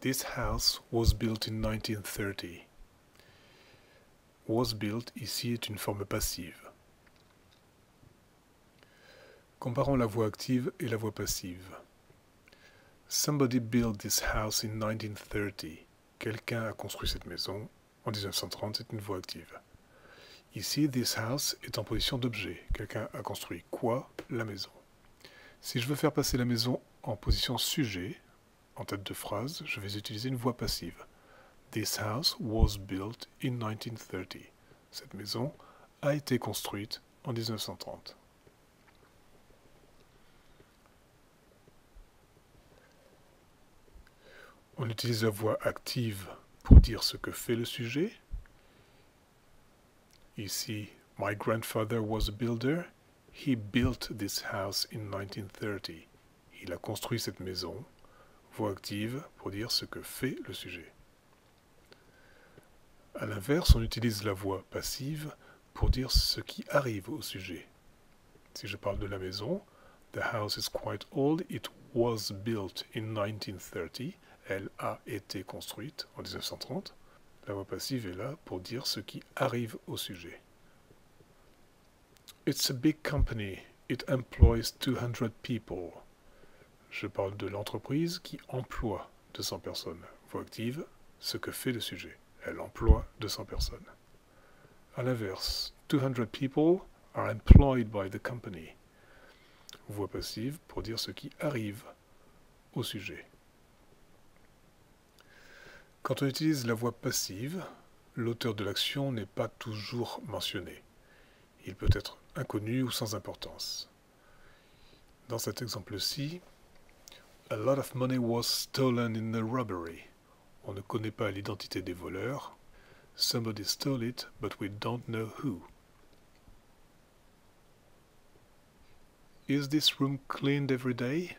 This house was built in 1930. Was built ici est une forme passive. Comparons la voix active et la voix passive. Somebody built this house in 1930. Quelqu'un a construit cette maison en 1930, c'est une voix active. Ici, this house est en position d'objet. Quelqu'un a construit quoi? La maison. Si je veux faire passer la maison en position sujet, en tête de phrase, je vais utiliser une voix passive. This house was built in 1930. Cette maison a été construite en 1930. On utilise la voix active pour dire ce que fait le sujet. Ici, my grandfather was a builder. He built this house in 1930. Il a construit cette maison. Voix active pour dire ce que fait le sujet. À l'inverse, on utilise la voix passive pour dire ce qui arrive au sujet. Si je parle de la maison, the house is quite old. It was built in 1930. Elle a été construite en 1930. La voix passive est là pour dire ce qui arrive au sujet. It's a big company. It employs 200 people. Je parle de l'entreprise qui emploie 200 personnes. Voix active, ce que fait le sujet. Elle emploie 200 personnes. À l'inverse, 200 people are employed by the company. Voix passive pour dire ce qui arrive au sujet. Quand on utilise la voix passive, l'auteur de l'action n'est pas toujours mentionné. Il peut être inconnu ou sans importance. Dans cet exemple-ci, a lot of money was stolen in the robbery. On ne connaît pas l'identité des voleurs. Somebody stole it, but we don't know who. Is this room cleaned every day?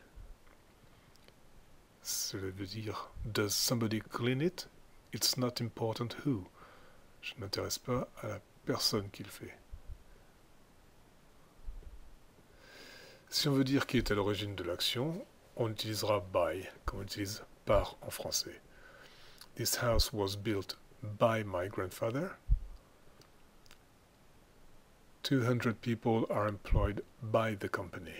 Cela veut dire, does somebody clean it? It's not important who. Je ne m'intéresse pas à la personne qui le fait. Si on veut dire qui est à l'origine de l'action, on utilisera by, comme on utilise par en français. This house was built by my grandfather. 200 people are employed by the company.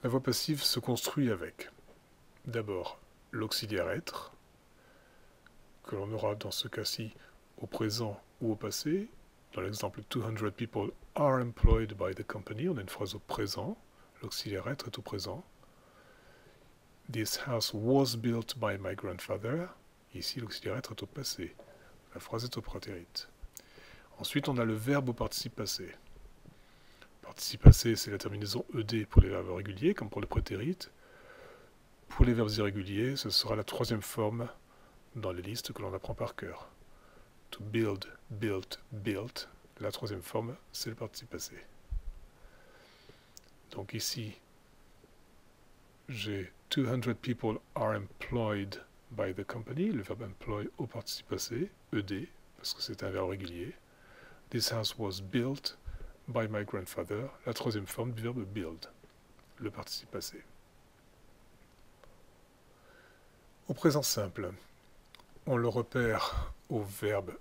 La voix passive se construit avec, d'abord, l'auxiliaire être, que l'on aura dans ce cas-ci au présent ou au passé. Dans l'exemple 200 people are employed by the company, on a une phrase au présent, l'auxiliaire être est au présent. This house was built by my grandfather. Ici, l'auxiliaire être est au passé. La phrase est au prétérit. Ensuite, on a le verbe au participe passé. Le participe passé, c'est la terminaison ed pour les verbes réguliers, comme pour le prétérit. Pour les verbes irréguliers, ce sera la troisième forme dans les listes que l'on apprend par cœur. To build, built, built. La troisième forme, c'est le participe passé. Donc ici, j'ai 200 people are employed by the company, le verbe employ au participe passé, ed, parce que c'est un verbe régulier. This house was built by my grandfather, la troisième forme du verbe build, le participe passé. Au présent simple, on le repère au verbe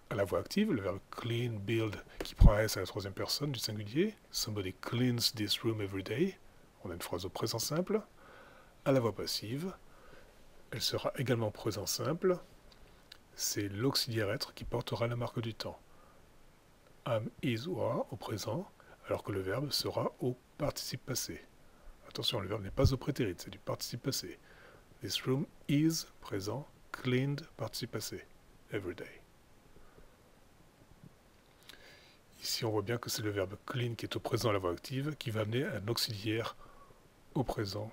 à la voix active, le verbe clean, build, qui prend un S à la troisième personne du singulier. Somebody cleans this room every day. On a une phrase au présent simple. À la voix passive, elle sera également présent simple. C'est l'auxiliaire être qui portera la marque du temps. Am, is ou are au présent, alors que le verbe sera au participe passé. Attention, le verbe n'est pas au prétérit, c'est du participe passé. This room is présent, cleaned, participe passé, every day. Ici, on voit bien que c'est le verbe clean qui est au présent à la voix active qui va amener un auxiliaire au présent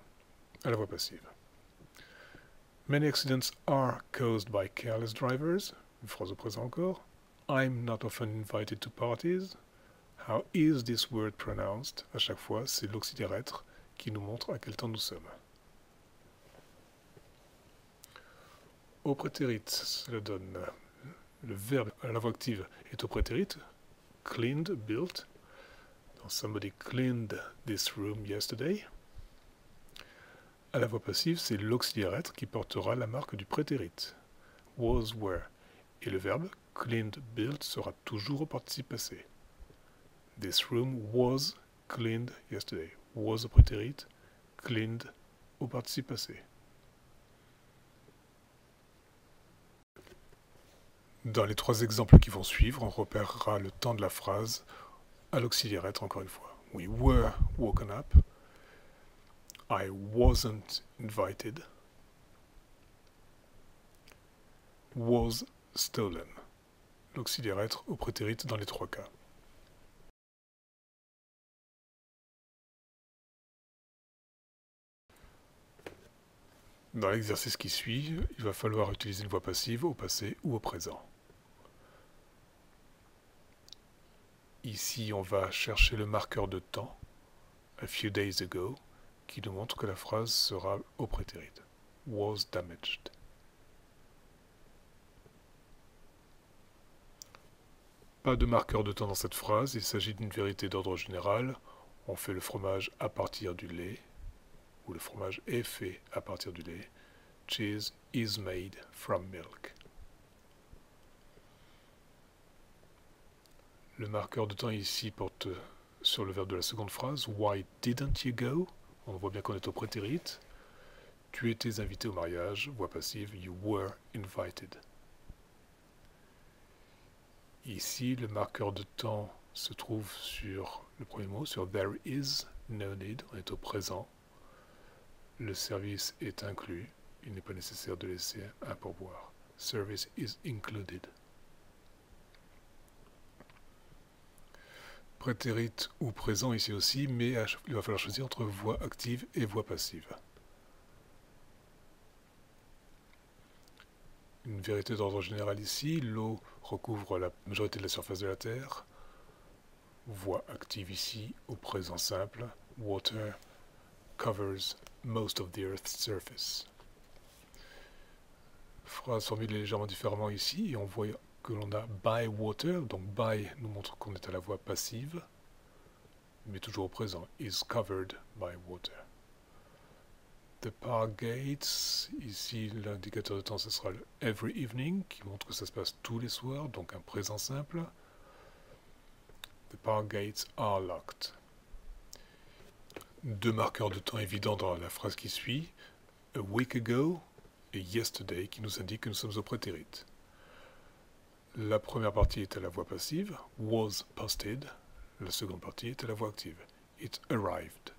à la voix passive. Many accidents are caused by careless drivers. Une phrase au présent encore. I'm not often invited to parties. How is this word pronounced? À chaque fois, c'est l'auxiliaire être qui nous montre à quel temps nous sommes. Au prétérit, cela donne le verbe à la voix active est au prétérit. Cleaned, built. Somebody cleaned this room yesterday. À la voix passive, c'est l'auxiliaire être qui portera la marque du prétérit. Was, were. Et le verbe cleaned, built sera toujours au participe passé. This room was cleaned yesterday. Was au prétérit, cleaned au participe passé. Dans les trois exemples qui vont suivre, on repérera le temps de la phrase à l'auxiliaire être encore une fois. We were woken up. I wasn't invited. Was stolen. L'auxiliaire être au prétérit dans les trois cas. Dans l'exercice qui suit, il va falloir utiliser une voix passive au passé ou au présent. Ici, on va chercher le marqueur de temps, a few days ago, qui nous montre que la phrase sera au prétérit. Was damaged. Pas de marqueur de temps dans cette phrase, il s'agit d'une vérité d'ordre général. On fait le fromage à partir du lait, ou le fromage est fait à partir du lait. Cheese is made from milk. Le marqueur de temps ici porte sur le verbe de la seconde phrase. Why didn't you go? On voit bien qu'on est au prétérit. Tu étais invité au mariage, voix passive. You were invited. Ici, le marqueur de temps se trouve sur le premier mot, sur there is no need. On est au présent. Le service est inclus. Il n'est pas nécessaire de laisser un pourboire. Service is included. Prétérit ou présent ici aussi, mais il va falloir choisir entre voix active et voix passive. Une vérité d'ordre général ici, l'eau recouvre la majorité de la surface de la Terre. Voix active ici, au présent simple, water covers most of the Earth's surface. Phrase formulée légèrement différemment ici, et on voit que l'on a by water, donc by nous montre qu'on est à la voix passive, mais toujours au présent, is covered by water. The park gates, ici l'indicateur de temps ce sera le every evening, qui montre que ça se passe tous les soirs, donc un présent simple. The park gates are locked. Deux marqueurs de temps évidents dans la phrase qui suit, a week ago et yesterday, qui nous indiquent que nous sommes au prétérit. La première partie est à la voix passive, was posted. La seconde partie est à la voix active, it arrived.